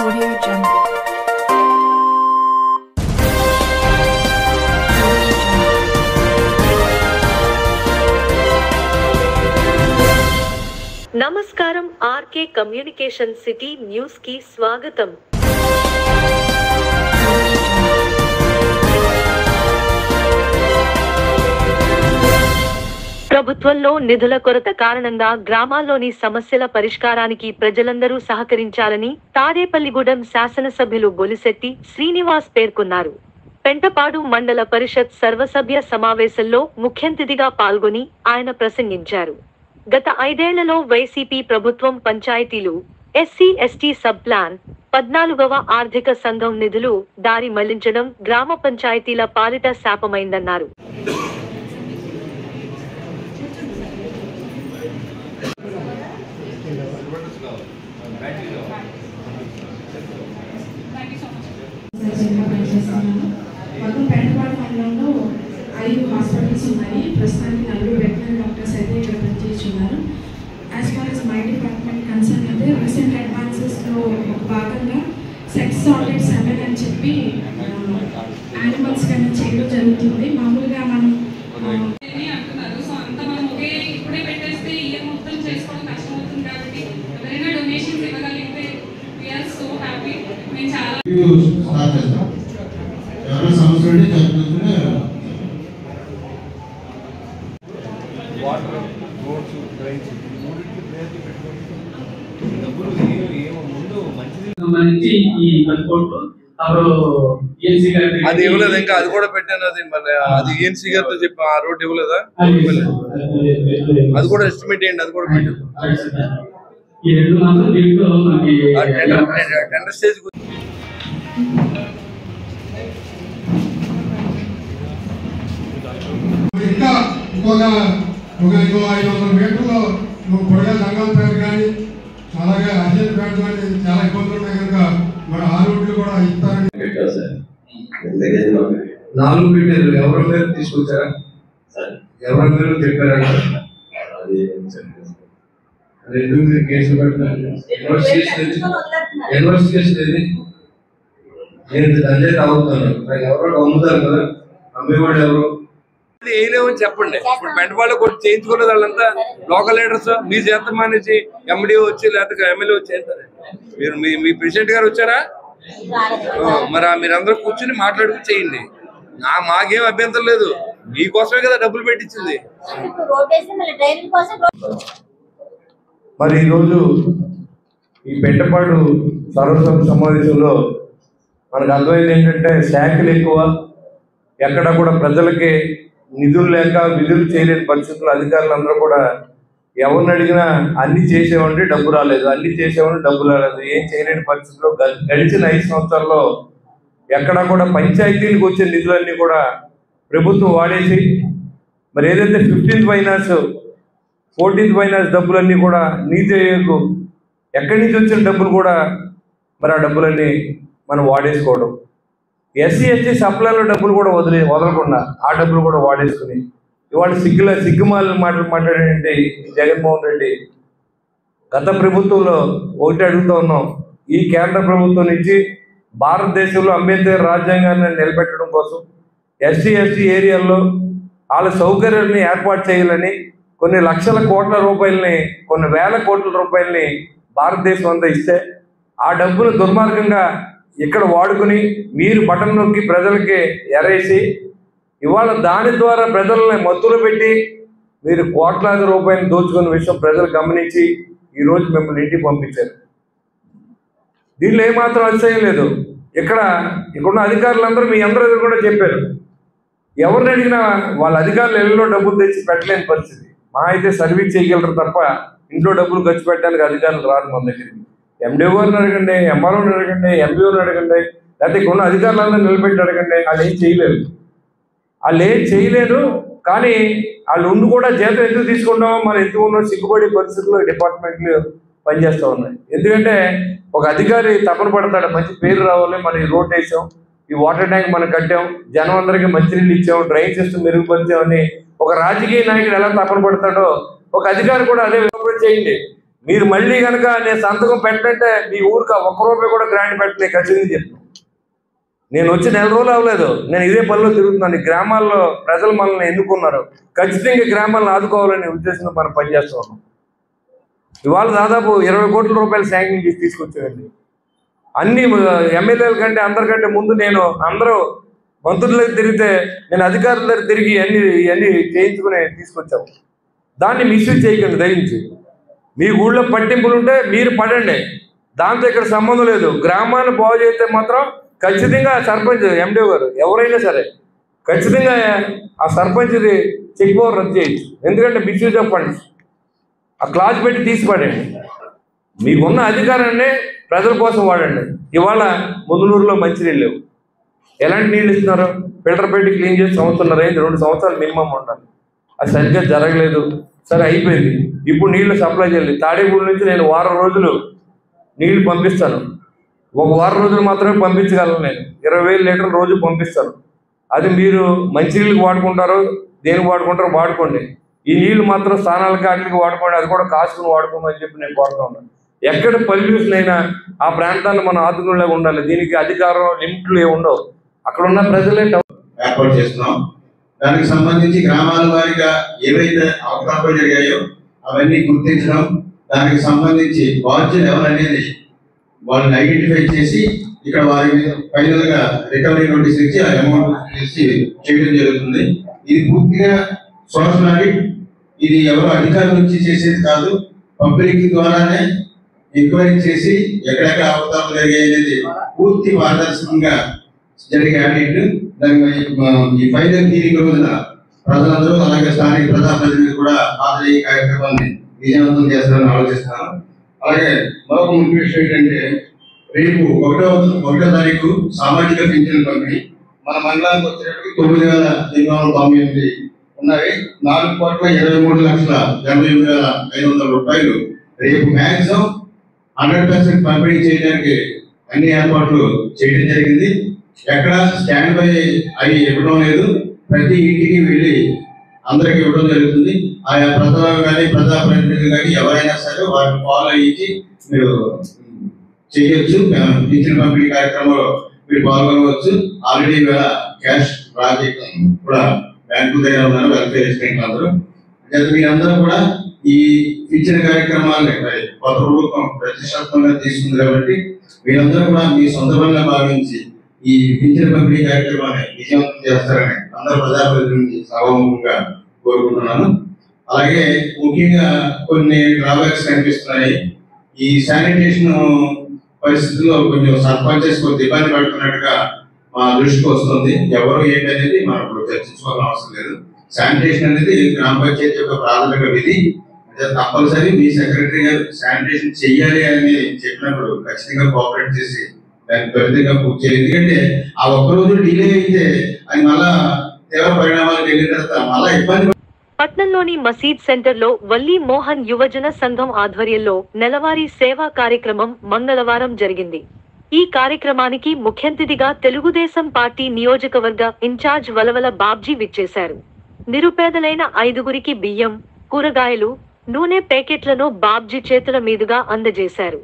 Audio Jungle. నమస్కారం RK communication city news కి స్వాగతం. ప్రభుత్వంలో నిధుల కొరత కారణంగా గ్రామాల్లోని సమస్యల పరిష్కారానికి ప్రజలందరూ సహకరించాలని తాడేపల్లిగూడెం శాసనసభ్యులు బొలిశెట్టి శ్రీనివాస్ పేర్కొన్నారు. పెంటపాడు మండల పరిషత్ సర్వసభ్య సమావేశంలో ముఖ్యాతిథిగా పాల్గొని ఆయన ప్రసంగించారు. గత 5 ఏళ్లలో వైసీపీ ప్రభుత్వం పంచాయతీలు, ఎస్సీ ఎస్టీ సబ్ ప్లాన్, 14వ ఆర్థిక సంఘం నిధులు దారి మళ్లించడం గ్రామ పంచాయతీల పాలిట శాపమైందన్నారు. పెంటపాడు మండలంలో 5 హాస్పిటల్స్ ఉన్నాయి. ప్రస్తుతానికి 4 వెటనరీ డాక్టర్స్ అయితే ఇక్కడ పనిచేస్తున్నారు. As far as my department concern అయితే రీసెంట్ అడ్వాన్సెస్లో భాగంగా సెక్స్ సాలిడ్ సెమెన్ అని చెప్పి యానిమల్స్ కన్నా చేయడం జరుగుతుంది. మామూలుగా మనం అంటున్నారు. సో అంత మనం ఒకే ఇప్పుడే పెట్టేస్తే ఇయర్ మొత్తం చేసుకోవడం కష్టం అవుతుంది. కాబట్టి ఎవరైనా డొనేషన్స్ ఇవ్వగలిగితే వీఆర్ సో హ్యాపీ. మేము చాలా వాటర్ రోడ్స్ డ్రైన్స్ డబ్బులు ముందు మంచిది సంబంధించి ఈ 10 కోట్లు ఈఎన్సీ గారి అది ఇవ్వలేదు. ఇంకా అది కూడా పెట్టాను. అది మళ్ళీ అది ఈఎన్సీ గారితో చెప్పి ఆ రోడ్ ఇవ్వలేదా? అది కూడా ఎస్టిమేట్ చేయండి. అది కూడా పెట్టాను. ఈ 2 మాత్రం దీంట్లో మనకి టెండర్ స్టేజ్ ఇంకా ఇంకొక 500 మీటర్లో పొడగా సంగంపేట కానీ అలాగే అర్జెంట్పేట కానీ చాలా ఇబ్బందులు ఉన్నాయి కనుక మరి ఆ రోడ్లు కూడా ఇస్తారని 4 పెట్టారు. ఎవరి పేరు తీసుకొచ్చారా? ఎవరి పేరు చెప్పారా? రెండు మీరు కేసులు పెట్టినారు. ఇన్వెస్టిగేషన్ ఏది? నేను దండేది అవుతాను. ఎవరో అమ్ముతారు కదా, అమ్మేవాడు ఎవరు వేయలేమని చెప్పండి. ఇప్పుడు పెంటపాళ్ళు కొట్టి చేయించుకునేది వాళ్ళంతా లోకల్ లీడర్స్. మీ చేత మానేసి ఎండిఓ వచ్చి లేకపోతే ఎమ్మెల్యే వచ్చి చేస్తారు. మీరు మీ ప్రెసిడెంట్ గారు వచ్చారా? మరి మీరందరూ కూర్చుని మాట్లాడుకు చేయండి. మాకేం అభ్యంతరం లేదు. మీకోసమే కదా డబ్బులు పెట్టించింది. మరి ఈరోజు ఈ పెంటపాడు సర్వసభ సమావేశంలో మనకు అర్థమైంది ఏంటంటే శాఖలు ఎక్కువ, ఎక్కడ కూడా ప్రజలకి నిధులు లేక విధులు చేయలేని పరిస్థితుల్లో అధికారులందరూ కూడా ఎవరిని అడిగినా అన్ని చేసేవాడి డబ్బు రాలేదు, అన్ని చేసేవాడి డబ్బు రాలేదు, ఏం చేయలేని పరిస్థితుల్లో గడిచిన 5 సంవత్సరాల్లో ఎక్కడా కూడా పంచాయతీలకు వచ్చే నిధులన్నీ కూడా ప్రభుత్వం వాడేసి మరి ఏదైతే 15th ఫైనాన్స్ 14th ఫైనాన్స్ డబ్బులన్నీ కూడా నీతి ఆయోగ్ ఎక్కడి నుంచి వచ్చిన డబ్బులు కూడా మరి ఆ డబ్బులన్నీ మనం వాడేసుకోవడం, ఎస్సీ ఎస్టీ సప్లైలో డబ్బులు కూడా వదలకుండా ఆ డబ్బులు కూడా వాడేసుకుని ఇవాళ సిగ్గుమాల మాటలు మాట్లాడేంటి జగన్మోహన్ రెడ్డి. గత ప్రభుత్వంలో ఒకటి అడుగుతూ ఉన్నాం, ఈ కేంద్ర ప్రభుత్వం నుంచి భారతదేశంలో అంబేద్కర్ రాజ్యాంగాన్ని నిలబెట్టడం కోసం ఎస్సీ ఎస్టీ ఏరియాల్లో వాళ్ళ సౌకర్యాన్ని ఏర్పాటు చేయాలని కొన్ని లక్షల కోట్ల రూపాయలని, కొన్ని వేల కోట్ల రూపాయలని భారతదేశం అంతా ఇస్తే ఆ డబ్బులు దుర్మార్గంగా ఇక్కడ వాడుకుని మీరు బటన్ నొక్కి ప్రజలకి ఎరేసి ఇవాళ దాని ద్వారా ప్రజలని మత్తులు పెట్టి మీరు కోట్లాది రూపాయలు దోచుకున్న విషయం ప్రజలు గమనించి ఈరోజు మిమ్మల్ని ఇంటికి పంపించారు. దీనిలో ఏమాత్రం అతిశయం లేదు. ఇక్కడున్న అధికారులందరూ మీ అందరూ కూడా చెప్పారు. ఎవరిని అడిగినా వాళ్ళ అధికారులు ఇళ్ళలో డబ్బులు తెచ్చి పెట్టలేని పరిస్థితి. మా అయితే సర్వీస్ చేయగలరు తప్ప ఇంట్లో డబ్బులు ఖర్చు పెట్టడానికి అధికారులు రారు మన దగ్గరికి. ఎండిఓ గారిని అడగండి, ఎంఆర్ఓని అడగండి, ఎంపీఓని అడగండి, లేకపోతే ఇక్కడ ఉన్న అధికారులందరూ నిలబెట్టి అడగండి. వాళ్ళు ఏం చేయలేరు. కానీ వాళ్ళు ఉండి కూడా జీతం ఎందుకు తీసుకుంటామో మనం ఎందుకు ఉన్నాం సిగ్గుపడే పరిస్థితుల్లో డిపార్ట్మెంట్లు పనిచేస్తూ ఉన్నాయి. ఎందుకంటే ఒక అధికారి తపన పడతాడు, మంచి పేరు రావాలి, మనం ఈ రోడ్ వేసాం, ఈ వాటర్ ట్యాంక్ మనం కట్టాం, జనం అందరికీ మంచినీళ్ళు ఇచ్చాం, డ్రైన్ సిస్టమ్ మెరుగుపరిచామని ఒక రాజకీయ నాయకుడు ఎలా తపన పడతాడో ఒక అధికారి కూడా అదే చేయండి. మీరు మళ్ళీ కనుక నేను సంతకం పెట్టంటే మీ ఊరికి ఒక్క రూపాయి కూడా గ్రాంట్ పెట్టండి ఖచ్చితంగా చెప్తాను. నేను వచ్చి 4 రోజులు అవ్వలేదు, నేను ఇదే పనిలో తిరుగుతున్నాను. గ్రామాల్లో ప్రజలు మనల్ని ఎన్నుకున్నారు, ఖచ్చితంగా గ్రామాలను ఆదుకోవాలనే ఉద్దేశంతో మనం పనిచేస్తూ ఉన్నాం. ఇవాళ దాదాపు 20 కోట్ల రూపాయలు శాంక్షన్ చేసి తీసుకొచ్చేయండి. అన్ని ఎమ్మెల్యేల కంటే అందరికంటే ముందు నేను అందరూ మంత్రులకు తిరిగితే నేను అధికారుల దగ్గర తిరిగి ఇవన్నీ చేయించుకుని తీసుకొచ్చాము. దాన్ని మిస్యూజ్ చేయకండి దయించి. మీ ఊళ్ళో పట్టింపులు ఉంటే మీరు పడండి, దాంతో ఇక్కడ సంబంధం లేదు. గ్రామాన్ని బాగు చేస్తే మాత్రం ఖచ్చితంగా సర్పంచ్ ఎండిఓ గారు ఎవరైనా సరే ఖచ్చితంగా ఆ సర్పంచ్ది చెక్ పవర్ రద్దు చేయొచ్చు. ఎందుకంటే మిస్యూజ్ ఆఫ్ ఫండ్స్ ఆ క్లాజ్ పెట్టి తీసిపడండి. మీకున్న అధికారాన్ని ప్రజల కోసం వాడండి. ఇవాళ ముదునూరులో మంచినీళ్ళు లేవు. ఎలాంటి నీళ్ళు ఇస్తున్నారు? ఫిల్టర్ పెట్టి క్లీన్ చేసి సంవత్సరం అయింది, 2 సంవత్సరాలు మినిమం ఉండాలి. అది సరిగ్గా జరగలేదు. సరే అయిపోయింది, ఇప్పుడు నీళ్లు సప్లై చేయాలి. తాడేపూడి నుంచి నేను వారం రోజులు నీళ్లు పంపిస్తాను. ఒక వారం రోజులు మాత్రమే పంపించగలను. నేను 20,000 లీటర్లు రోజు పంపిస్తాను. అది మీరు మంచినీళ్ళకి వాడుకుంటారో దేనికి వాడుకుంటారో వాడుకోండి. ఈ నీళ్లు మాత్రం స్నానాలకి వాటికి వాడుకోండి, అది కూడా కాసుకుని వాడుకోమని చెప్పి నేను కోరుతా ఉన్నాను. ఎక్కడ పొల్యూషన్ అయినా ఆ ప్రాంతాన్ని మనం ఆదుకునేలాగా ఉండాలి. దీనికి అధికారం లిమిట్లు ఏమి ఉండవు. అక్కడ ఉన్న ప్రజలే ఏర్పాటు చేస్తున్నాం. దానికి సంబంధించి గ్రామాల వారీగా ఏవైతే అవకతవకలు జరిగాయో అవన్నీ గుర్తించడం, దానికి సంబంధించి బాధ్యులు ఎవరనేది వాళ్ళని ఐడెంటిఫై చేసి ఇక్కడ వారి మీద ఫైనల్ గా రికవరీ నోటీస్ ఇచ్చి ఆ అమౌంట్ ఇచ్చి చేయడం జరుగుతుంది. ఇది పూర్తిగా సోషల్ ఆడిట్. ఇది ఎవరో అధికారుల నుంచి చేసేది కాదు, పబ్లిక్ ద్వారానే ఎంక్వైరీ చేసి ఎక్కడెక్కడ అవకతవకలు జరిగాయి అనేది పూర్తి పారదర్శకంగా జరిగే ఆడిట్. ఈ ఫైనల్ హీరింగ్ రోజున ప్రజలందరూ అలాగే స్థానిక ప్రజాప్రతినిధులు కూడా హాజరయ్యే కార్యక్రమాన్ని విజయవంతం చేస్తారని ఆలోచిస్తున్నాను. అలాగే మరొక ముఖ్య విషయం ఏంటంటే రేపు 1వ తారీఖు సామాజిక పింఛన్ల పంపిణీ. మన మండలానికి వచ్చేటప్పటికి 9,898 ఉన్నవి. 4,23,88,500 రూపాయలు రేపు మ్యాక్సిమం 100% పంపిణీ చేయడానికి అన్ని ఏర్పాట్లు చేయడం జరిగింది. ఎక్కడ స్టాండ్ బై అవి ఇవ్వడం లేదు, ప్రతి ఇంటికి వెళ్ళి అందరికి ఇవ్వడం జరుగుతుంది. ఆయా ప్రజలు కానీ ప్రజాప్రతినిధులు కానీ ఎవరైనా సరే వాటిని ఫాలో అయ్యి మీరు చేయొచ్చు. పింఛన్ పంపిణీ కార్యక్రమంలో మీరు పాల్గొనవచ్చు. ఆల్రెడీ క్యాష్ ప్రాజెక్ట్ కూడా బ్యాంకు దగ్గర ఉన్నారు వెల్ఫేర్ అసిస్టెంట్లు అందరూ. మీరందరూ కూడా ఈ పింఛన్ కార్యక్రమాన్ని కొత్త ప్రభుత్వం ప్రతిష్టాత్మకంగా తీసుకుంది కాబట్టి మీరందరూ కూడా మీ సొంత పనిగా భావించి ఈ పింఛన్ పంపిణీ కార్యక్రమాన్ని విజయవంతం చేస్తారని అందరూ ప్రజాప్రతినిధులు సభాముఖంగా కోరుకుంటున్నాను. అలాగే ముఖ్యంగా కొన్ని డ్రాబ్యాక్స్ కనిపిస్తున్నాయి. ఈ శానిటేషన్ పరిస్థితుల్లో కొంచెం సర్పంచెస్ కొంచెం ఇబ్బంది పడుతున్నట్టుగా మా దృష్టికి వస్తుంది. ఎవరు ఏంటి అనేది మనం చర్చించుకోవాల్సిన అవసరం లేదు. శానిటేషన్ అనేది గ్రామ పంచాయతీ యొక్క ప్రాథమిక విధి. తప్పనిసరి మీ సెక్రటరీ గారు శానిటేషన్ చెయ్యాలి అని చెప్పినప్పుడు ఖచ్చితంగా కోఆపరేట్ చేసి దాన్ని త్వరితంగా పూర్తి చేయాలి. ఎందుకంటే ఆ ఒక్కరోజు డిలే అయితే అది మళ్ళా తీవ్ర పరిణామాలు వెళ్ళిన తర్వాత మళ్ళా ఇబ్బంది. పట్నంలోని మసీద్ సెంటర్లో వల్లీ మోహన్ యువజన సంఘం ఆధ్వర్యంలో నెలవారీ సేవా కార్యక్రమం మంగళవారం జరిగింది. ఈ కార్యక్రమానికి ముఖ్య అతిథిగా తెలుగుదేశం పార్టీ నియోజకవర్గ ఇన్ఛార్జ్ వలవల బాబ్జీ విచ్చేశారు. నిరుపేదలైన 5గురికి బియ్యం, కూరగాయలు, నూనె ప్యాకెట్లను బాబ్జీ చేతుల మీదుగా అందజేశారు.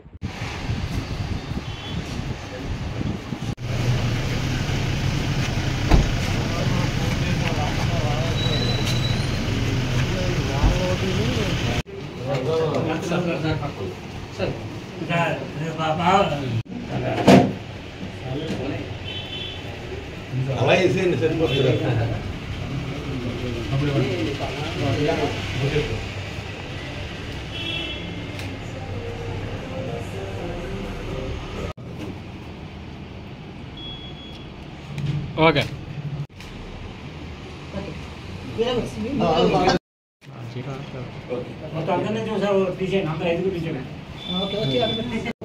అలా వేసేయండి సరిపోతుంది. ఓకే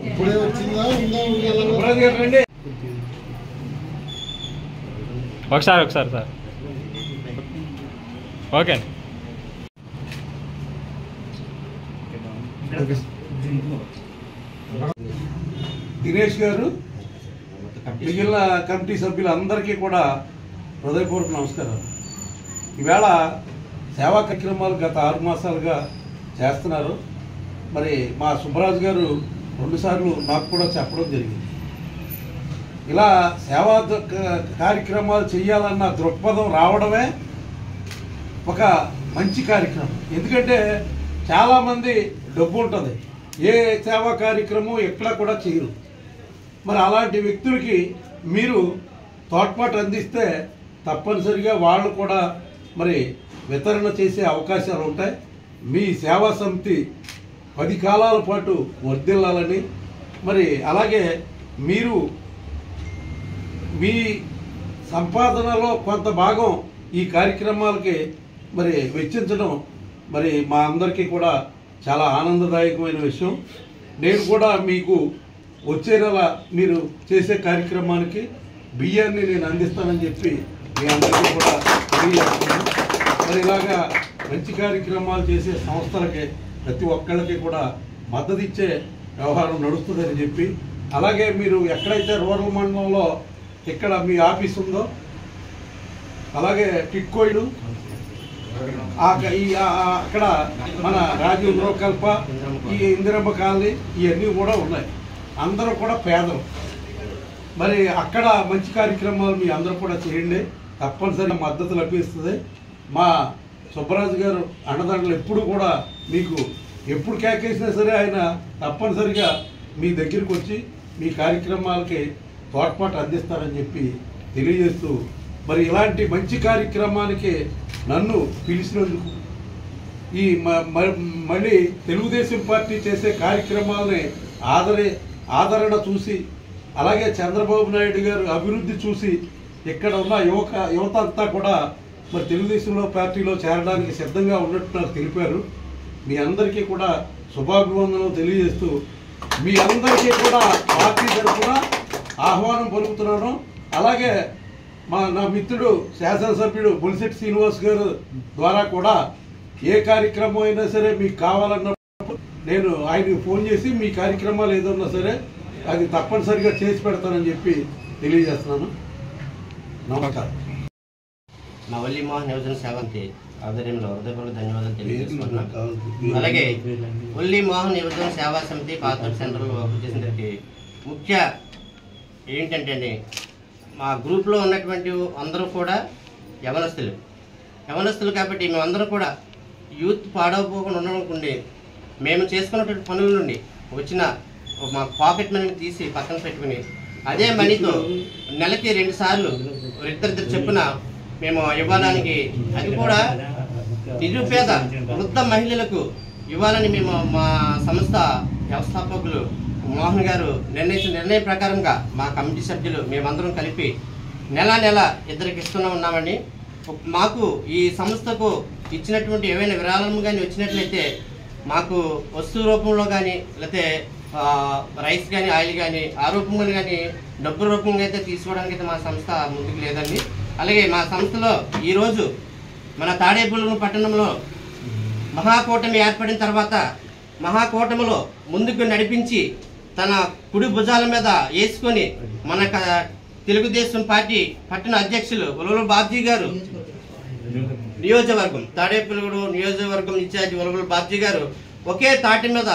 ఇప్పుడే వచ్చిందా ఒకసారి సార్ ఓకే. దినేష్ గారు, మిగిలిన కమిటీ సభ్యులందరికీ కూడా హృదయపూర్వక నమస్కారాలు. ఈవేళ సేవా కార్యక్రమాలు గత 6 మాసాలుగా చేస్తున్నారు. మరి మా సుబ్బరాజు గారు 2 సార్లు నాకు కూడా చెప్పడం జరిగింది. ఇలా సేవా కార్యక్రమాలు చేయాలన్న దృక్పథం రావడమే ఒక మంచి కార్యక్రమం. ఎందుకంటే చాలామంది డబ్బు ఉంటుంది, ఏ సేవా కార్యక్రమం ఎక్కడ కూడా చేయరు. మరి అలాంటి వ్యక్తులకి మీరు తోడ్పాటు అందిస్తే తప్పనిసరిగా వాళ్ళు కూడా మరి వితరణ చేసే అవకాశాలు ఉంటాయి. మీ సేవా సమితి 10 కాలాల పాటు వర్ధిల్లాలని, మరి అలాగే మీరు మీ సంపాదనలో కొంత భాగం ఈ కార్యక్రమాలకి మరి వెచ్చించడం మరి మా అందరికీ కూడా చాలా ఆనందదాయకమైన విషయం. నేను కూడా మీకు వచ్చే నెల మీరు చేసే కార్యక్రమానికి బియ్యాన్ని నేను అందిస్తానని చెప్పి మీ అందరికీ కూడా తెలియజేస్తున్నాను. మరి ఇలాగా మంచి కార్యక్రమాలు చేసే సంస్థలకి ప్రతి ఒక్కళ్ళకి కూడా మద్దతు ఇచ్చే వ్యవహారం నడుస్తుందని చెప్పి, అలాగే మీరు ఎక్కడైతే రూరల్ మండలంలో ఇక్కడ మీ ఆఫీస్ ఉందో అలాగే టిట్కోయిడు అక్కడ మన రాజీవ్ గృహకల్ప, ఈ ఇందిరమ్మ కాలనీ ఇవన్నీ కూడా ఉన్నాయి. అందరూ కూడా పేదలు. మరి అక్కడ మంచి కార్యక్రమాలు మీ అందరూ కూడా చేయండి, తప్పనిసరిగా మద్దతు లభిస్తుంది. మా సుబ్బరాజు గారు అండదండలు ఎప్పుడు కూడా మీకు ఎప్పుడు కేకేసినా సరే ఆయన తప్పనిసరిగా మీ దగ్గరికి వచ్చి మీ కార్యక్రమాలకి తోడ్పాటు అందిస్తారని చెప్పి తెలియజేస్తూ, మరి ఇలాంటి మంచి కార్యక్రమానికి నన్ను పిలిచినందుకు, ఈ మళ్ళీ తెలుగుదేశం పార్టీ చేసే కార్యక్రమాలని ఆదరణ చూసి, అలాగే చంద్రబాబు నాయుడు గారు అభివృద్ధి చూసి ఇక్కడ ఉన్న యువత అంతా కూడా మరి తెలుగుదేశంలో పార్టీలో చేరడానికి సిద్ధంగా ఉన్నట్టు నాకు తెలిపారు. మీ అందరికీ కూడా శుభాభివందనలు తెలియజేస్తూ మీ అందరికీ కూడా పార్టీ తరఫున ఆహ్వానం పలుకుతున్నాను. అలాగే నా మిత్రుడు శాసనసభ్యుడు బొలిశెట్టి శ్రీనివాస్ గారు ద్వారా కూడా ఏ కార్యక్రమం అయినా సరే మీకు కావాలన్నప్పుడు నేను ఆయనకి ఫోన్ చేసి మీ కార్యక్రమాలు ఏదన్నా సరే అది తప్పనిసరిగా చేసి పెడతానని చెప్పి తెలియజేస్తున్నాను. నమస్కారం. మా వల్లి మోహన్ యువజన సేవంతి ఆధ్వర్యంలో హృదయపూర్వక ధన్యవాదాలు తెలియజేస్తున్నాను. అలాగే వల్లి మోహన్ యువజన సేవా సమితి పాతూరు సెంటర్లో చేసినటువంటి ముఖ్య ఏంటంటే అండి, మా గ్రూప్లో ఉన్నటువంటి అందరూ కూడా యవనస్తులు కాబట్టి మేమందరం కూడా యూత్ పాడవపోకుండా ఉండకుండా మేము చేసుకున్నటువంటి పనుల నుండి వచ్చిన మా పాకెట్ మనీని తీసి పక్కన పెట్టుకుని అదే మనీతో నెలకి 2 సార్లు ఇద్దరిద్దరు చెప్పున మేము ఇవ్వడానికి, అది కూడా నిరుపేద వృద్ధ మహిళలకు ఇవ్వాలని మేము మా సంస్థ వ్యవస్థాపకులు మోహన్ గారు నిర్ణయించిన నిర్ణయం ప్రకారంగా మా కమిటీ సభ్యులు మేమందరం కలిపి నెల ఇద్దరికి ఉన్నామండి. మాకు ఈ సంస్థకు ఇచ్చినటువంటి ఏవైనా విరాళం కానీ వచ్చినట్లయితే మాకు వస్తువు రూపంలో కానీ లేకపోతే రైస్ కానీ ఆయిల్ కానీ ఆ రూపంగా కానీ డబ్బు రూపంగా అయితే తీసుకోవడానికి అయితే మా సంస్థ ముందుకు లేదండి. అలాగే మా సంస్థలో ఈరోజు మన తాడేపల్లి పట్టణంలో మహాకూటమి ఏర్పడిన తర్వాత మహాకూటమిలో ముందుకు నడిపించి తన కుడి భుజాల మీద వేసుకొని మన తెలుగుదేశం పార్టీ పట్టణ అధ్యక్షులు ఉలవల బాబ్జీ గారు నియోజకవర్గం తాడేపల్లిగూడు నియోజకవర్గం ఇన్ఛార్జి ఉలవల బాబ్జీ గారు ఒకే తాటి మీద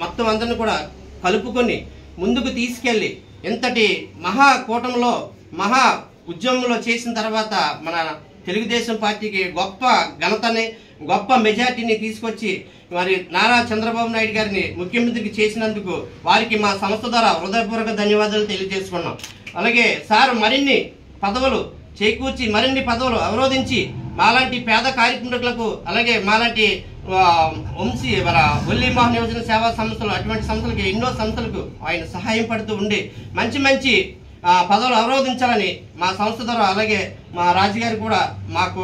మొత్తం అందరిని కూడా కలుపుకొని ముందుకు తీసుకెళ్ళి ఇంతటి మహాకూటమిలో మహా ఉద్యమంలో చేసిన తర్వాత మన తెలుగుదేశం పార్టీకి గొప్ప ఘనతని గొప్ప మెజార్టీని తీసుకొచ్చి మరి నారా చంద్రబాబు నాయుడు గారిని ముఖ్యమంత్రికి చేసినందుకు వారికి మా సంస్థ ద్వారా హృదయపూర్వక ధన్యవాదాలు తెలియజేసుకున్నాం. అలాగే సార్ మరిన్ని పదవులు చేకూర్చి మరిన్ని పదవులు అవరోధించి మాలాంటి పేద కార్యక్రమాలకు అలాగే మాలాంటి వంశీ మన వల్లి మోహన్ యువజన సేవా సంస్థలు అటువంటి సంస్థలకి ఎన్నో సంస్థలకు ఆయన సహాయం పడుతూ ఉండి మంచి పదవులు అవరోధించాలని మా సంస్థ ద్వారా అలాగే మా రాజుగారు కూడా మాకు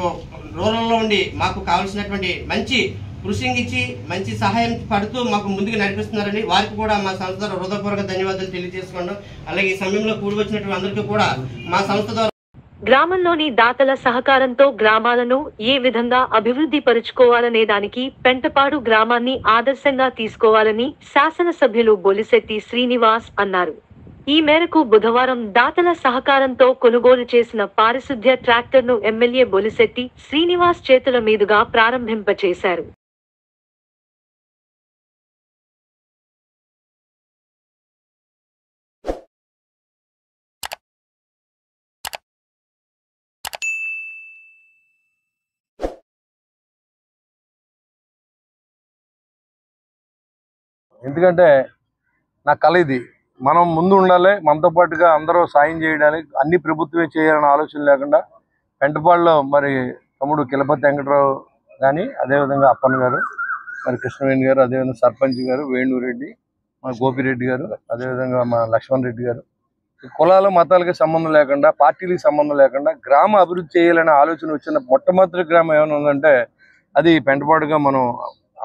రూరల్లో ఉండి మాకు కావాల్సినటువంటి మంచి కృషింగ్ ఇచ్చి మంచి సహాయం పడుతూ మాకు ముందుకు నడిపిస్తున్నారని వారికి కూడా మా సంస్థ ద్వారా హృదయపూర్వక ధన్యవాదాలు తెలియజేసుకున్నాం. అలాగే ఈ సమయంలో కూడి వచ్చినటువంటి అందరికీ కూడా మా సంస్థ ద్వారా గ్రామంలోని దాతల సహకారంతో గ్రామాలను ఏ విధంగా అభివృద్ధి పరుచుకోవాలనే దానికి పెంటపాడు గ్రామాన్ని ఆదర్శంగా తీసుకోవాలని శాసనసభ్యులు బొలిశెట్టి శ్రీనివాస్ అన్నారు. ఈ మేరకు బుధవారం దాతల సహకారంతో కొనుగోలు చేసిన పారిశుద్ధ్య ట్రాక్టర్ను ఎమ్మెల్యే బొలిశెట్టి శ్రీనివాస్ చేతుల మీదుగా ప్రారంభింపచేశారు. ఎందుకంటే నా కళ ఇది. మనం ముందు ఉండాలి, మనతో పాటుగా అందరూ సాయం చేయడానికి. అన్ని ప్రభుత్వమే చేయాలనే ఆలోచన లేకుండా పెంటపాడులో మరి తమ్ముడు కిలపతి వెంకటరావు కానీ, అదేవిధంగా అప్పన్న గారు, మరి కృష్ణవేణి గారు, అదేవిధంగా సర్పంచ్ గారు వేణురెడ్డి, మా గోపిరెడ్డి గారు, అదేవిధంగా మా లక్ష్మణ్ రెడ్డి గారు, కులాల మతాలకి సంబంధం లేకుండా, పార్టీలకు సంబంధం లేకుండా గ్రామ అభివృద్ధి చేయాలనే ఆలోచన వచ్చిన మొట్టమొదటి గ్రామం ఏమైనా ఉందంటే అది పెంటపాడుగా మనం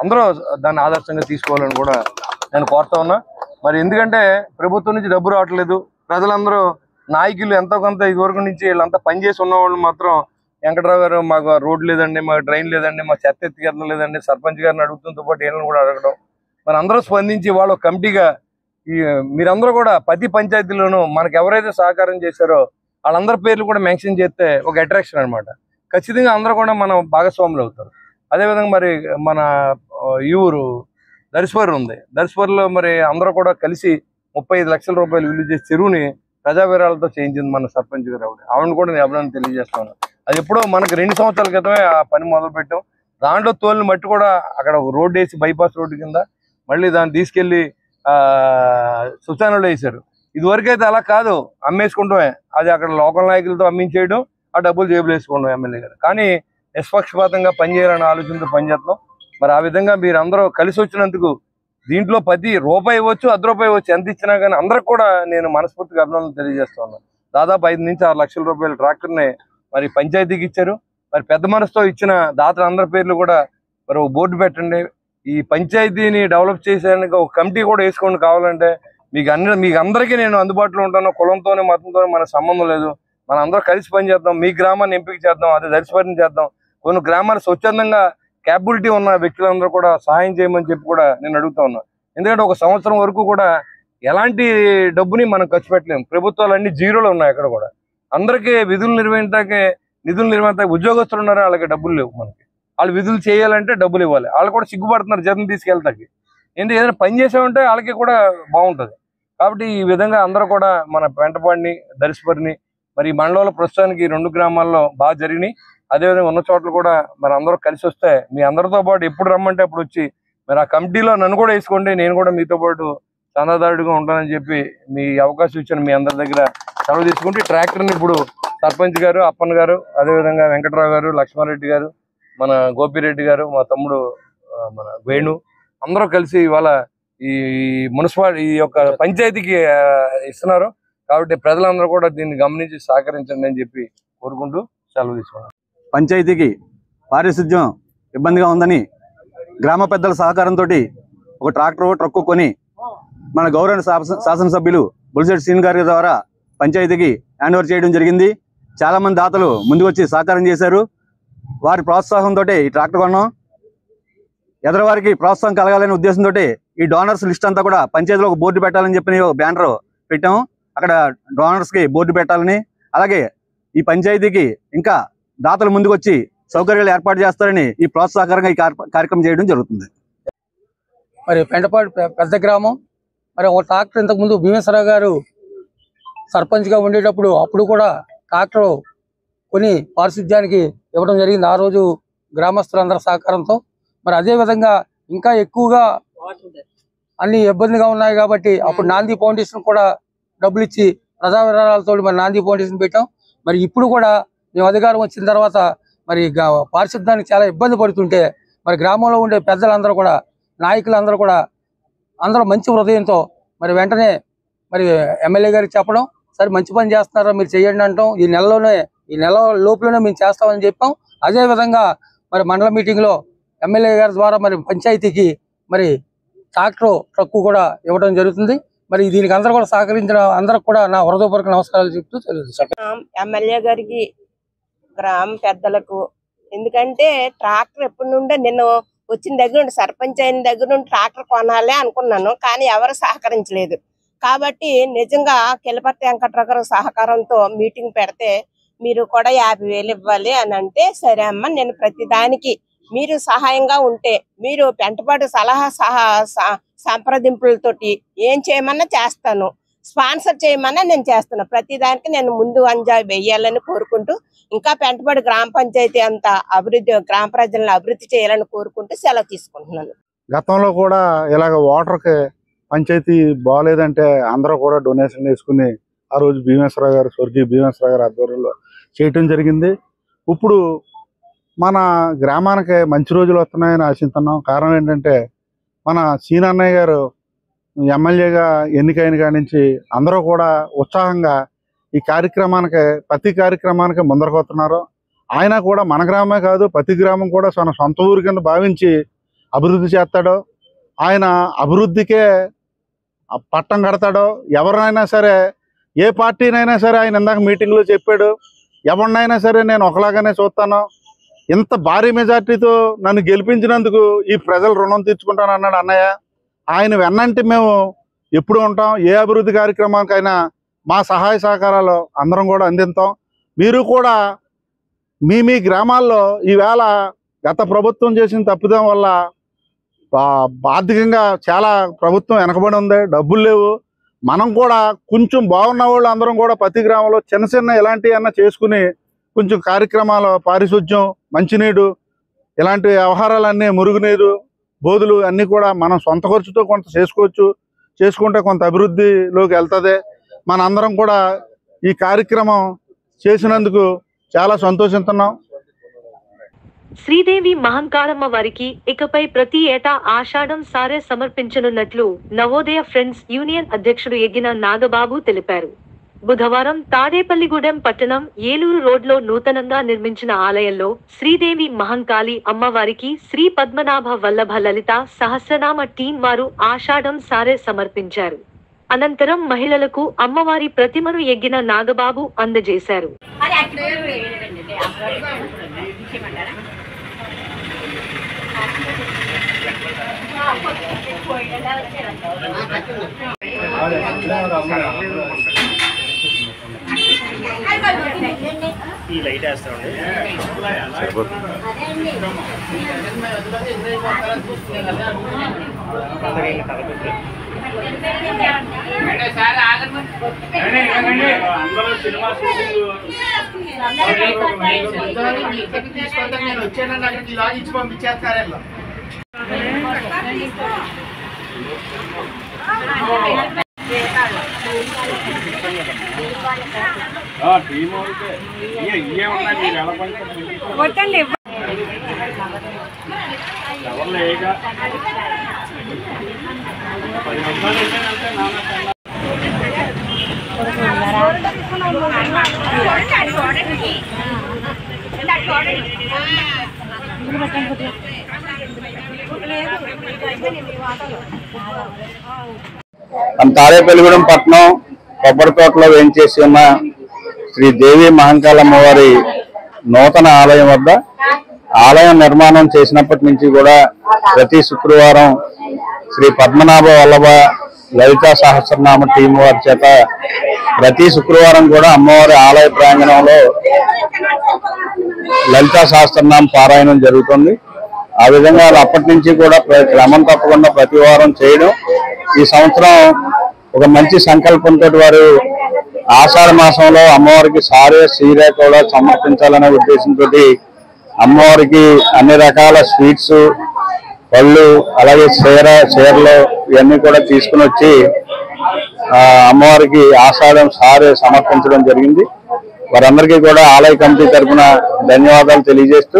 అందరూ దాన్ని ఆదర్శంగా తీసుకోవాలని కూడా నేను కోరుతా ఉన్నా. మరి ఎందుకంటే ప్రభుత్వం నుంచి డబ్బు రావట్లేదు, ప్రజలందరూ నాయకులు ఎంతో కొంత ఇదివరకు నుంచి వీళ్ళంతా పనిచేసి ఉన్నవాళ్ళు మాత్రం వెంకటరావు గారు మాకు రోడ్ లేదండి, మాకు డ్రైన్ లేదండి, మాకు చెత్త ఎత్తికెళ్ళడం లేదండి, సర్పంచ్ గారిని అడుగుతుంతో పాటు వీళ్ళని కూడా అడగడం. మరి అందరూ స్పందించి వాళ్ళు కమిటీగా మీరందరూ కూడా ప్రతి పంచాయతీలోనూ మనకు ఎవరైతే సహకారం చేశారో వాళ్ళందరి పేర్లు కూడా మెన్షన్ చేస్తే ఒక అట్రాక్షన్ అనమాట. ఖచ్చితంగా అందరూ కూడా మనం భాగస్వాములు అవుతారు. అదేవిధంగా మరి మన ఈ ఊరు దర్శపర్రు ఉంది, దర్శపర్రులో మరి అందరూ కూడా కలిసి 35 లక్షల రూపాయలు విలువ చేసి చెరువుని ప్రజావిరాలతో చేయించింది మన సర్పంచ్ గారు. ఆవిడని కూడా నేను అభినందన తెలియజేస్తాను. అది ఎప్పుడో మనకు 2 సంవత్సరాల క్రితమే ఆ పని మొదలు పెట్టాం. దాంట్లో తోలిన మట్టి కూడా అక్కడ రోడ్డు వేసి బైపాస్ రోడ్డు కింద మళ్ళీ దాన్ని తీసుకెళ్లి శ్మశానంలో వేశారు. ఇదివరకైతే అలా కాదు, అమ్మేసుకుంటామే. అది అక్కడ లోకల్ నాయకులతో అమ్మించేయడం, ఆ డబ్బులు జేబులు వేసుకుంటాం ఎమ్మెల్యే గారు. కానీ నిష్పక్షపాతంగా పనిచేయాలనే ఆలోచనతో పనిచేస్తాం. మరి ఆ విధంగా మీరందరూ కలిసి వచ్చినందుకు దీంట్లో ప్రతి రూపాయి ఇవ్వచ్చు, ₹10 ఇవ్వచ్చు, ఎంత ఇచ్చినా కానీ అందరికి కూడా నేను మనస్ఫూర్తిగా అభినందనలు తెలియజేస్తా ఉన్నాను. దాదాపు 5 నుంచి 6 లక్షల రూపాయల ట్రాక్టర్ని మరి పంచాయతీకి ఇచ్చారు. మరి పెద్ద మనసుతో ఇచ్చిన దాతల అందరి పేర్లు కూడా మరి ఒక బోర్డు పెట్టండి. ఈ పంచాయతీని డెవలప్ చేసేందుకు ఒక కమిటీ కూడా వేసుకోండి. కావాలంటే మీకు అందరికీ నేను అందుబాటులో ఉంటాను. కులంతోనే మతంతోనే మనకు సంబంధం లేదు. మనం అందరూ కలిసి పనిచేద్దాం. మీ గ్రామాన్ని ఎంపిక చేద్దాం, అదే దర్శపరిని చేద్దాం. కొన్ని గ్రామాలు స్వచ్ఛందంగా క్యాపబిలిటీ ఉన్న వ్యక్తులందరూ కూడా సహాయం చేయమని చెప్పి కూడా నేను అడుగుతా ఉన్నాను. ఎందుకంటే ఒక సంవత్సరం వరకు కూడా ఎలాంటి డబ్బుని మనం ఖర్చు పెట్టలేము. ప్రభుత్వాలు అన్ని జీరోలు ఉన్నాయి. అక్కడ కూడా అందరికీ నిధులు నిర్వహించడానికి ఉద్యోగస్తులు ఉన్నారు, వాళ్ళకి డబ్బులు లేవు. మనకి వాళ్ళు విధులు చేయాలంటే డబ్బులు ఇవ్వాలి. వాళ్ళు కూడా సిగ్గుపడుతున్నారు జీతం తీసుకెళ్తాకి. ఏదైనా పని చేసామంటే వాళ్ళకి కూడా బాగుంటుంది. కాబట్టి ఈ విధంగా అందరూ కూడా మన పెంటపాడిని, దర్శపరిని మరి మండలంలో ప్రస్తుతానికి 2 గ్రామాల్లో బాగా జరిగినాయి. అదేవిధంగా ఉన్న చోట్ల కూడా మరి అందరూ కలిసి వస్తే మీ అందరితో పాటు ఎప్పుడు రమ్మంటే అప్పుడు వచ్చి మరి ఆ కమిటీలో నన్ను కూడా వేసుకోండి. నేను కూడా మీతో పాటు చందాదారుడిగా ఉంటానని చెప్పి మీ అవకాశం ఇచ్చిన మీ అందరి దగ్గర సెలవు తీసుకుంటే ట్రాక్టర్ని ఇప్పుడు సర్పంచ్ గారు, అప్పన్న గారు, అదేవిధంగా వెంకటరావు గారు, లక్ష్మారెడ్డి గారు, మన గోపిరెడ్డి గారు, మా తమ్ముడు మన వేణు అందరూ కలిసి ఇవాళ ఈ మున్సిపాలిటీ ఈ యొక్క పంచాయతీకి ఇస్తున్నారు. కాబట్టి ప్రజలందరూ కూడా దీన్ని గమనించి సహకరించండి అని చెప్పి కోరుకుంటూ సెలవు తీసుకున్నాను. పంచాయతీకి పారిశుద్ధ్యం ఇబ్బందిగా ఉందని గ్రామ పెద్దల సహకారంతో ఒక ట్రక్కు కొని మన గౌరవ శాసనసభ్యులు బొలిశెట్టి శ్రీను గారి ద్వారా పంచాయతీకి హ్యాండ్ ఓవర్ చేయడం జరిగింది. చాలామంది దాతలు ముందుకు వచ్చి సహకారం చేశారు. వారి ప్రోత్సాహంతో ఈ ట్రాక్టర్ కొన్నాం. ఎదరవారికి ప్రోత్సాహం కలగాలనే ఉద్దేశంతో ఈ డోనర్స్ లిస్ట్ అంతా కూడా పంచాయతీలో ఒక బోర్డు పెట్టాలని చెప్పి ఒక బ్యానర్ పెట్టాము. అక్కడ డోనర్స్కి బోర్డు పెట్టాలని, అలాగే ఈ పంచాయతీకి ఇంకా దాతలు ముందుకు వచ్చి సౌకర్యాలు ఏర్పాటు చేస్తారని ఈ ప్రోత్సాహకరంగా ఈ కార్యక్రమం చేయడం జరుగుతుంది. మరి పెంటపాడు పెద్ద గ్రామం. మరి ఒక ట్రాక్టర్ ఇంతకుముందు భీమేశ్వరరావు గారు సర్పంచ్గా ఉండేటప్పుడు అప్పుడు కూడా ట్రాక్టర్ కొని పారిశుద్ధ్యానికి ఇవ్వడం జరిగింది ఆ రోజు గ్రామస్తులందరి సహకారంతో. మరి అదేవిధంగా ఇంకా ఎక్కువగా అన్ని ఇబ్బందిగా ఉన్నాయి కాబట్టి అప్పుడు నాంది ఫౌండేషన్ కూడా డబ్బులు ఇచ్చి ప్రజా విరాళాలతో మరి నాంది ఫౌండేషన్ పెట్టాం. మరి ఇప్పుడు కూడా మేము అధికారం వచ్చిన తర్వాత మరి పారిశుద్ధ్యానికి చాలా ఇబ్బంది పడుతుంటే మరి గ్రామంలో ఉండే పెద్దలందరూ కూడా, నాయకులందరూ కూడా అందరూ మంచి హృదయంతో మరి వెంటనే మరి ఎమ్మెల్యే గారికి చెప్పడం, సరే మంచి పని చేస్తున్నారా మీరు చేయండి అంటాం. ఈ నెల లోపలనే మేము చేస్తామని చెప్పాం. అదేవిధంగా మరి మండల మీటింగ్లో ఎమ్మెల్యే గారి ద్వారా మరి పంచాయతీకి మరి ట్రక్కు కూడా ఇవ్వడం జరుగుతుంది. మరి దీనికి అందరూ కూడా సహకరించిన అందరికి కూడా నా హృదయపూర్వక నమస్కారాలు చెప్తూ తెలియజేస్తాను. ఎమ్మెల్యే గారికి, గ్రామ పెద్దలకు, ఎందుకంటే ట్రాక్టర్ ఎప్పటి నుండే నేను వచ్చిన దగ్గర నుండి సర్పంచ్ అయిన దగ్గర నుండి ట్రాక్టర్ కొనాలి అనుకున్నాను, కానీ ఎవరు సహకరించలేదు. కాబట్టి నిజంగా కిలపతి వెంకటరావు గారి సహకారంతో మీటింగ్ పెడితే మీరు కూడా 50,000 ఇవ్వాలి అని అంటే, సరే అమ్మ నేను ప్రతి దానికి మీరు సహాయంగా ఉంటే మీరు పెంటపాడు సలహా సంప్రదింపులతోటి ఏం చేయమన్నా చేస్తాను, స్పాన్సర్ చేయమన్నా నేను చేస్తాను. ప్రతి దానికి నేను ముందు అంజా వెయ్యాలని కోరుకుంటూ ఇంకా పెంటపాడు గ్రామ పంచాయతీ అంతా అభివృద్ధి, గ్రామ ప్రజలను అభివృద్ధి చేయాలని కోరుకుంటూ సెలవు తీసుకుంటున్నాను. గతంలో కూడా ఇలాగ వాటర్కి పంచాయతీ బాగోలేదంటే అందరూ కూడా డొనేషన్ వేసుకుని ఆ రోజు భీమేశ్వరరావు గారు, స్వర్గీయ భీమేశ్వరరావు గారి ఆధ్వర్యంలో చేయటం జరిగింది. ఇప్పుడు మన గ్రామానికి మంచి రోజులు వస్తున్నాయని ఆశిస్తున్నాం. కారణం ఏంటంటే మన సీనన్నయ్య గారు ఎమ్మెల్యేగా ఎన్నికైన కాడి నుంచి అందరూ కూడా ఉత్సాహంగా ఈ కార్యక్రమానికి, ప్రతి కార్యక్రమానికి ముందరకు వస్తున్నారు. ఆయన కూడా మన గ్రామమే కాదు, ప్రతి గ్రామం కూడా తన సొంత ఊరి కింద భావించి అభివృద్ధి చేస్తాడో, ఆయన అభివృద్ధికే పట్టం కడతాడో. ఎవరినైనా సరే, ఏ పార్టీనైనా సరే, ఆయన ఇందాక మీటింగ్లో చెప్పాడు, ఎవరినైనా సరే నేను ఒకలాగానే చూస్తాను, ఇంత భారీ మెజార్టీతో నన్ను గెలిపించినందుకు ఈ ప్రజలు రుణం తీర్చుకుంటాను అన్నాడు అన్నయ్య. ఆయన వెన్నంటి మేము ఎప్పుడు ఉంటాం. ఏ అభివృద్ధి కార్యక్రమానికైనా మా సహాయ సహకారాలు అందరం కూడా అందిస్తాం. మీరు కూడా మీ గ్రామాల్లో ఈవేళ గత ప్రభుత్వం చేసిన తప్పిదం వల్ల ఆర్థికంగా చాలా ప్రభుత్వం వెనకబడి ఉంది, డబ్బులు లేవు. మనం కూడా కొంచెం బాగున్న వాళ్ళు అందరం కూడా ప్రతి గ్రామంలో చిన్న చిన్న ఇలాంటివి అన్నా చేసుకుని కొంచెం కార్యక్రమాలు, పారిశుధ్యం, మంచినీరు, ఇలాంటి వ్యవహారాలన్నీ, మురుగునీరు, బోధులు అన్నీ కూడా మనం సొంత ఖర్చుతో కొంత చేసుకోవచ్చు. చేసుకుంటే కొంత అభివృద్ధిలోకి వెళ్తుంది. మనందరం కూడా ఈ కార్యక్రమం చేసినందుకు చాలా సంతోషిస్తున్నాం. శ్రీదేవి మహంకాళమ్మ వారికి ఇకపై ప్రతి ఏటా ఆషాఢం సారే సమర్పించనున్నట్లు నవోదయ ఫ్రెండ్స్ యూనియన్ అధ్యక్షుడు ఎగ్గిన నాగబాబు తెలిపారు. బుధవారం తాడేపల్లిగూడెం పట్టణం ఏలూరు రోడ్లో నూతనంగా నిర్మించిన ఆలయంలో శ్రీదేవి మహంకాళి అమ్మవారికి శ్రీ పద్మనాభ వల్లభ లలిత సహస్రనామ టీం వారు ఆషాఢం సారే సమర్పించారు. అనంతరం మహిళలకు అమ్మవారి ప్రతిమను ఎగ్గిన నాగబాబు అందజేశారు. ఈ లైట్ వేస్తామండి. అందరూ సినిమా నేను వచ్చానండి, అక్కడికి ఇలా ఇచ్చి పంపించేస్తారు. టీమ్ అయితే ఇవే ఉన్నాయి. మీరు ఎలా పంచుకోండి, ఎవరు లేక 10 నిమిషాలు అయితే నాన్న మన తాడేపల్లిగూడెం పట్టణం కొబ్బరి తోటలో వేయించేసి ఉన్న శ్రీ దేవి మహంకాళమ్మ వారి నూతన ఆలయం వద్ద ఆలయం నిర్మాణం చేసినప్పటి నుంచి కూడా ప్రతి శుక్రవారం శ్రీ పద్మనాభ వల్లభ లలితా సహస్రనామ టీం వారి చేత ప్రతి శుక్రవారం కూడా అమ్మవారి ఆలయ ప్రాంగణంలో లలితా సహస్రనామ పారాయణం జరుగుతుంది. ఆ విధంగా అప్పటి నుంచి కూడా క్రమం తప్పకుండా ప్రతి వారం చేయడం, ఈ సంవత్సరం ఒక మంచి సంకల్పంతో వారు ఆషాఢ మాసంలో అమ్మవారికి సారే సీరే కూడా సమర్పించాలనే ఉద్దేశంతో అమ్మవారికి అన్ని రకాల స్వీట్స్, పళ్ళు, అలాగే చీరలు ఇవన్నీ కూడా తీసుకుని వచ్చి అమ్మవారికి ఆషాఢం సారే సమర్పించడం జరిగింది. వారందరికీ కూడా ఆలయ కమిటీ తరఫున ధన్యవాదాలు తెలియజేస్తూ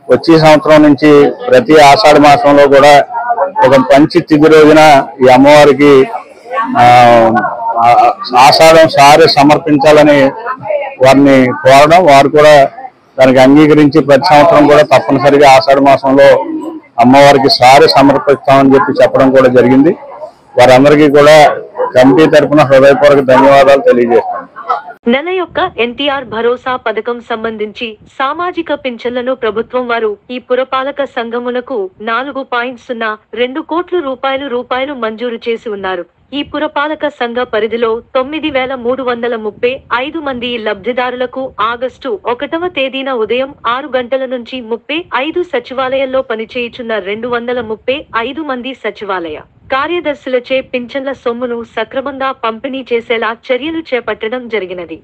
వచ్చే సంవత్సరం నుంచి ప్రతి ఆషాఢ మాసంలో కూడా ఒక మంచి తిథి రోజున ఈ అమ్మవారికి ఆషాఢం సారే సమర్పించాలని వారిని కోరడం, వారు కూడా దానికి అంగీకరించి ప్రతి సంవత్సరం కూడా తప్పనిసరిగా ఆషాఢ మాసంలో అమ్మవారికి సారే సమర్పిస్తామని చెప్పడం కూడా జరిగింది. వారందరికీ కూడా కమిటీ తరఫున హృదయపూర్వక ధన్యవాదాలు తెలియజేస్తాను. నెల యొక్క ఎన్టీఆర్ భరోసా పథకం సంబంధించి సామాజిక పింఛన్లను ప్రభుత్వం వారు ఈ పురపాలక సంఘమునకు 4.02 కోట్ల రూపాయలు మంజూరు చేసి ఉన్నారు. ఈ పురపాలక సంఘ పరిధిలో 9,335 మంది లబ్ధిదారులకు ఆగస్టు 1వ తేదీన ఉదయం 6 గంటల నుంచి 35 సచివాలయాల్లో పనిచేయుచున్న 235 మంది సచివాలయ కార్యదర్శులచే పింఛన్ల సొమ్మును సక్రమంగా పంపిణీ చేసేలా చర్యలు చేపట్టడం జరిగినది.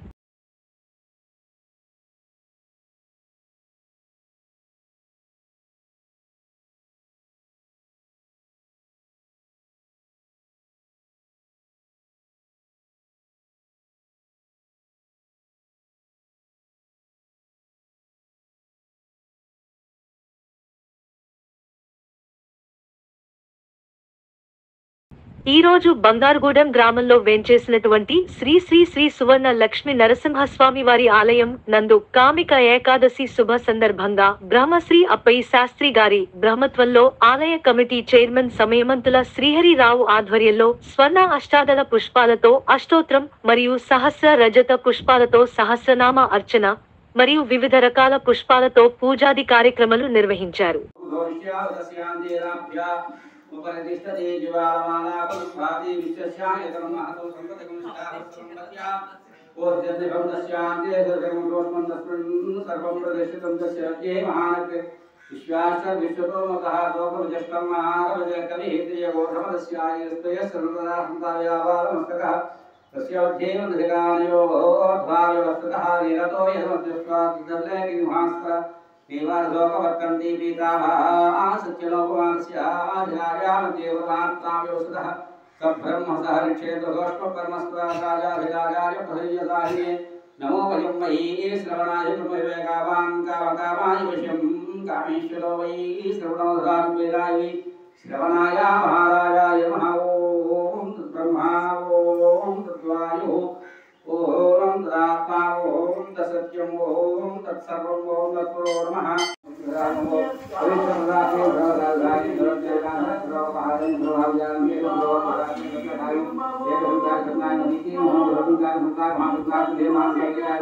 ఈ రోజు బంగారుగూడెం గ్రామంలో వేంచేసినటువంటి శ్రీ శ్రీ శ్రీ సువర్ణ లక్ష్మి నరసింహస్వామి వారి ఆలయం నందు కామిక ఏకాదశి శుభ సందర్భంగా బ్రహ్మశ్రీ అప్పయ్య శాస్త్రి గారి బ్రహ్మత్వంలో ఆలయ కమిటీ చైర్మన్ సమయమంతుల శ్రీహరిరావు ఆధ్వర్యంలో స్వర్ణ అష్టాదళ పుష్పాలతో అష్టోత్రం మరియు సహస్ర రజత పుష్పాలతో సహస్రనామ అర్చన మరియు వివిధ రకాల పుష్పాలతో పూజాది కార్యక్రమాలు నిర్వహించారు. उपरिष्ठते जीवालमालापरुभाति विश्वस्याय कर्महतो संपदकंष्टाहस्तमत्या ओर्जन्यभं दस्यान्ते दुर्गमदोष्मन्दस्मन् सर्वं प्रदेशितं तस्य ये महानक विश्वाश्च विश्वतोमतः लोकविजष्टं महारविजकविहित्रियगोधमदस्याय स्तय सर्वदा सन्ताव्यावालमस्तकः तस्य उद्ध्येव नधिकानयो द्वाव्यवस्थतः निरतो यथमध्यस्वाद्दल्लेकिमहास्त्र देवालोकवर्तन्ति पीतामहः सत्यलोकमानस्य आचार्यामदेववान्ताव्योषधः सब्रह्मसः ऋक्षेत्रघोष्मकर्मस्वराजाधिराजाय प्रहयसाहिने नमो वयं मयि श्रवणाय ब्रह्मविवेकावान् कामकामाय विषयं कामेश्वरो वै श्रवणोधात्मेराय वै श्रवणाय महाराजाय नमः ॐ तद्ब्रह्मा ॐ तद्वायुः ओम तदात्मा ओम तत्सत्यम ओम तत्सर्वम ओम तत्पुरो नमः नमो अविश्वनाथे भगवान् धर्मदेवान सर्वभारं भगवान भगवान एकं जातनाय नीति नमो भगवान भगवान महाभगवान देवान देवाय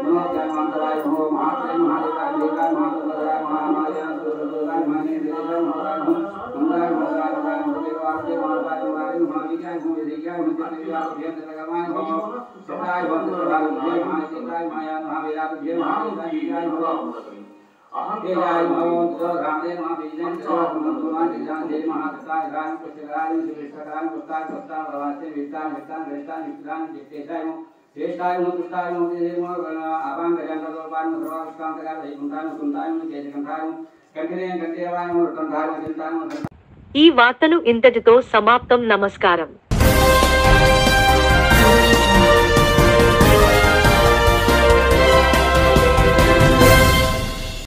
नमो ज्ञानवंतराय नमो महात्रे महादेवाय देवाय महादेवाय महामाया भगवान माने देवाय भगवान मंगल भगवान भगवान देवाय देवाय भगवान महाविज्ञान विद्या विद्या भगवान सदाय वंदनाय जय महादेवाय माया महावीराय जय महादेवाय देवाय नमो रामदेव महावीरन सर्वमंगलमय जय महादेवाय राम कुशलाय शिवशराय पुस्ताय पुस्ताय प्रवासे विस्तार विस्तार विस्तार विस्तार जितेशाय श्रेष्ठाय मुक्ताय देव अभांग जंगलोपान सर्वस्कांतकाय वैकुंठाय सुंदाय जयकंठाय कंठे कंठेवाय रतनधाय चिंताय ఈ వార్తలు ఇంతటితో సమాప్తం. నమస్కారం.